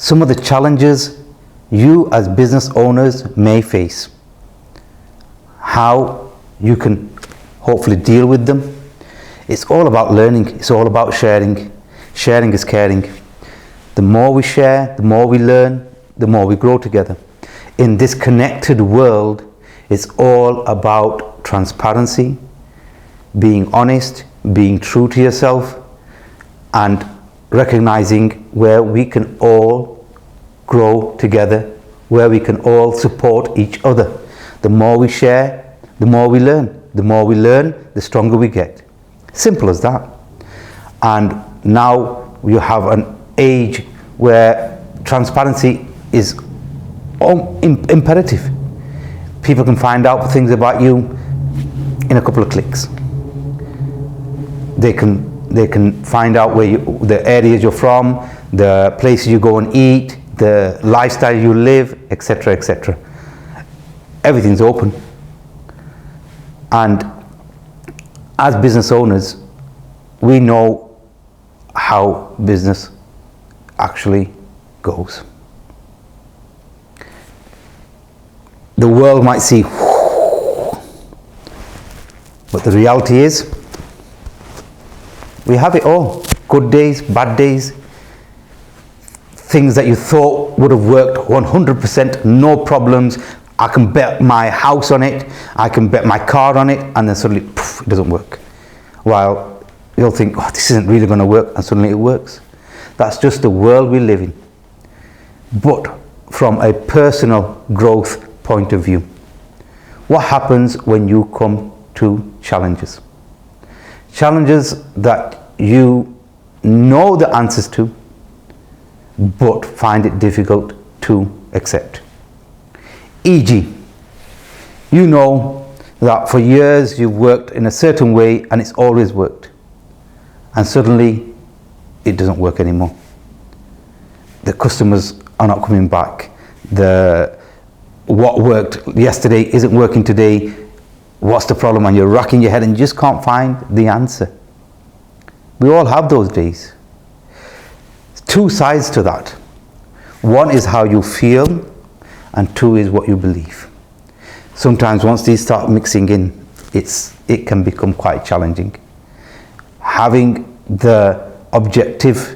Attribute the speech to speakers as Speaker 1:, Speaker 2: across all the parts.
Speaker 1: some of the challenges you as business owners may face, how you can hopefully deal with them. It's all about learning. It's all about sharing. Sharing is caring. The more we share, the more we learn, the more we grow together. In this connected world, it's all about transparency, being honest, being true to yourself, and recognizing where we can all grow together, where we can all support each other. The more we share, the more we learn. The more we learn, the stronger we get. Simple as that. And now you have an age where transparency is imperative. People can find out things about you in a couple of clicks. They can find out the areas you're from, the places you go and eat, the lifestyle you live, etc., etc. Everything's open. And as business owners, we know how business actually goes. The world might see, but the reality is, we have it all. Good days, bad days, things that you thought would have worked 100%, no problems. I can bet my house on it, I can bet my car on it, and then suddenly, poof, it doesn't work. While you'll think, oh, this isn't really going to work, and suddenly it works. That's just the world we live in. But from a personal growth point of view, what happens when you come to challenges? Challenges that you know the answers to, but find it difficult to accept. E.g., you know that for years you've worked in a certain way and it's always worked, and suddenly it doesn't work anymore. The customers are not coming back. What worked yesterday isn't working today. What's the problem? And you're racking your head and you just can't find the answer. We all have those days. Two sides to that. One is how you feel, and two is what you believe. Sometimes once these start mixing in, it can become quite challenging. Having the objectivity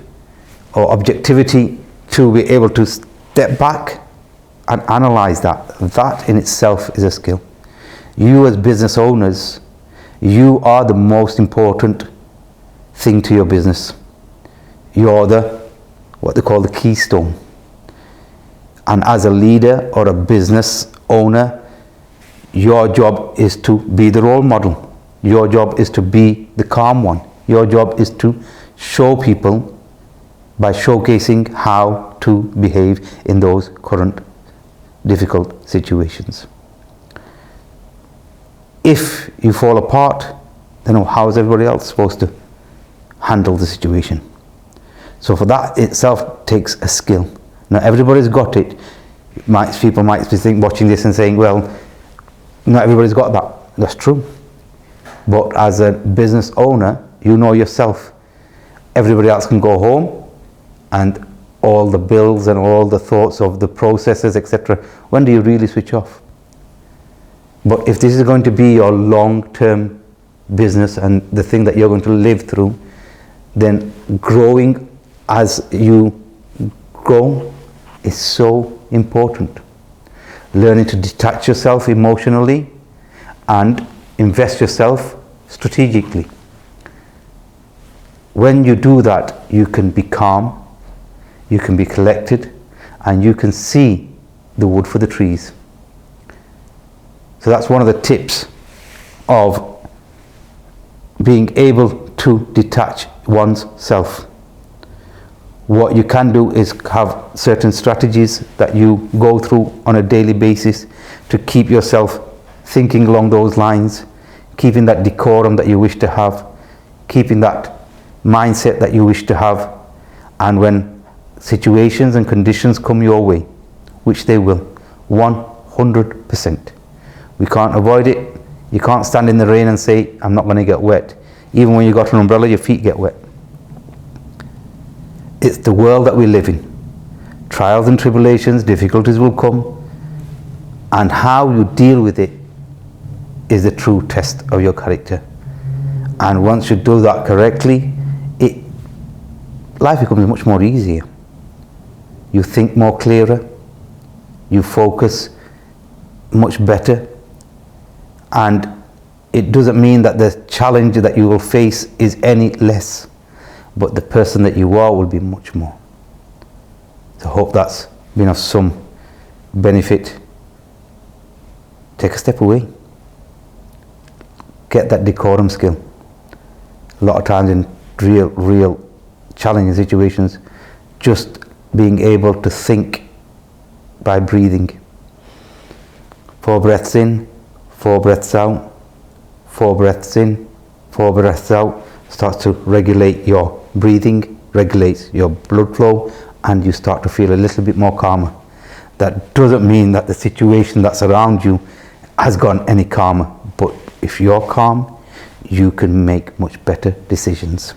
Speaker 1: to be able to step back and analyze that in itself is a skill. You as business owners, you are the most important thing to your business. You're what they call the keystone. And as a leader or a business owner, your job is to be the role model. Your job is to be the calm one. Your job is to show people by showcasing how to behave in those current difficult situations. If you fall apart, then how is everybody else supposed to handle the situation? So for that itself takes a skill. Now everybody's got it. People might be watching this and saying, well, not everybody's got that. That's true. But as a business owner, you know yourself. Everybody else can go home, and all the bills and all the thoughts of the processes, etc. When do you really switch off? But if this is going to be your long-term business and the thing that you're going to live through, then growing as you grow is so important. Learning to detach yourself emotionally and invest yourself strategically. When you do that, you can be calm, you can be collected, and you can see the wood for the trees. So that's one of the tips of being able to detach one's self. What you can do is have certain strategies that you go through on a daily basis to keep yourself thinking along those lines, keeping that decorum that you wish to have, keeping that mindset that you wish to have. And when situations and conditions come your way, which they will, 100%. We can't avoid it. You can't stand in the rain and say, I'm not going to get wet. Even when you've got an umbrella, your feet get wet. It's the world that we live in. trials and tribulations, difficulties will come, and how you deal with it is the true test of your character. And once you do that correctly, life becomes much more easier. You think more clearer, you focus much better, and it doesn't mean that the challenge that you will face is any less, but the person that you are will be much more. So I hope that's been of some benefit. Take a step away. Get that decorum skill. A lot of times in real challenging situations, just being able to think by breathing. 4 breaths in, 4 breaths out, 4 breaths in, 4 breaths out, starts to regulate your breathing, regulates your blood flow, and you start to feel a little bit more calmer. That doesn't mean that the situation that's around you has gone any calmer, but if you're calm, you can make much better decisions.